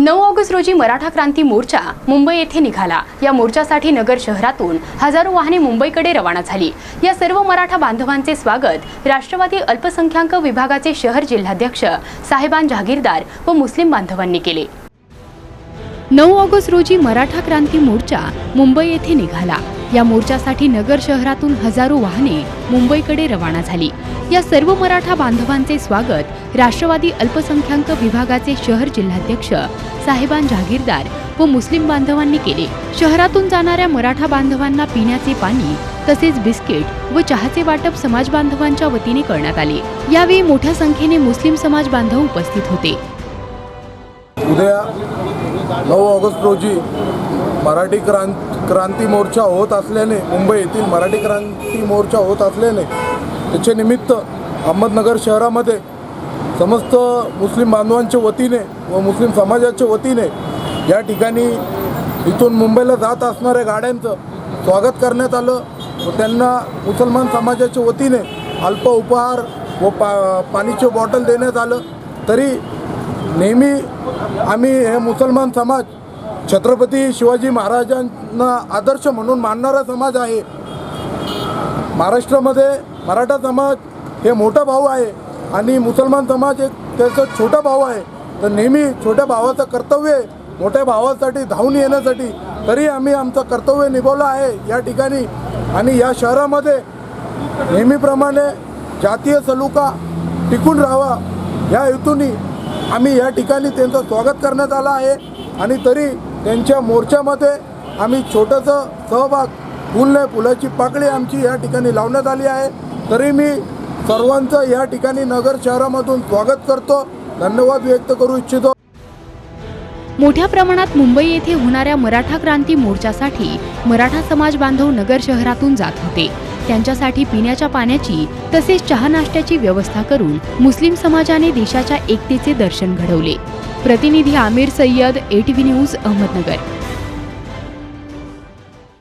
9 August रोजी मराठा क्रांती मोर्चा मुंबई येथे निघाला। या मोर्चासाठी नगर शहरातून हजारो वाहने मुंबईकडे रवाना झाली। या सर्व मराठा बांधवांचे स्वागत राष्ट्रवादी अल्पसंख्याक विभागाचे शहर जिल्हाध्यक्ष साहेबान जहागीरदार व मुस्लिम बांधवांनी केले। 9 ऑगस्ट रोजी मराठा क्रांती मोर्चा मुंबई येथे निघाला। या मोर्चासाठी नगर शहरातून हजारो वाहने मुंबईकडे रवाना झाली। या सर्व मराठा बांधवांचे स्वागत राष्ट्रवादी अल्पसंख्याक विभागाचे शहर जिल्हाध्यक्ष साहेबान जहागीरदार व मुस्लिम बांधवांनी केले। शहरातून जाणाऱ्या मराठा बांधवांना पिण्याचे पाणी तसेच बिस्किट व चहाचे वाटप समाज बांधवांच्या वतीने करण्यात आले। यावेळी मोठ्या संख्येने मुस्लिम समाज बांधव उपस्थित होते। उद्या 9 ऑगस्ट रोजी मराठी क्रांती मोर्चा होत असल्याने मुंबई येथील मराठी क्रांती मोर्चा होत असल्याने त्याचे निमित्त अहमदनगर शहरामध्ये समस्त मुस्लिम बांधवांच्या वतीने व मुस्लिम समाजाच्या वतीने या ठिकाणी इथून मुंबईला जात असणाऱ्या गाड्यांचं स्वागत करण्यात आलं व त्यांना मुसलमान समाजाच्या वतीने अल्प उपहार व पाणीचे बॉटल देण्यात आलं। तरी नेहमी आम्ही हे मुसलमान समाज छत्रपती शिवाजी महाराजांना आदर्श म्हणून मानणारा समाज आहे। महाराष्ट्रामध्ये मराठा समाज हे मोठा भाऊ आहे आणि मुसलमान समाज एक त्याचा छोटा भाऊ आहे। तर नेहमी छोट्या भावाचं कर्तव्य मोठ्या भावासाठी धावून येण्यासाठी तरी आम्ही आमचं कर्तव्य निभावलं आहे या ठिकाणी। आणि या शहरामध्ये नेहमीप्रमाणे जातीय सलोखा टिकून राहावा या हेतूने आम्ही या ठिकाणी त्यांचं स्वागत करण्यात आलं आहे। आणि तरी त्यांच्या मोर्चामध्ये आम्ही छोटंसं सहभाग फुलाची पाकळी आमची या ठिकाणी लावण्यात आली आहे। तरी मी सर्वांचं या ठिकाणी नगर शहरामधून स्वागत करतो, धन्यवाद व्यक्त करू इच्छितो। मोठ्या प्रमाणात मुंबई येथे होणाऱ्या मराठा क्रांती मोर्चासाठी मराठा समाज बांधव नगर शहरातून जात होते। त्यांच्यासाठी पिण्याच्या पाण्याची तसेच चहा नाश्त्याची व्यवस्था करून मुस्लिम समाजाने देशाच्या एकतेचे दर्शन घडवले। प्रतिनिधी आमिर सय्यद, ATV न्यूज, अहमदनगर।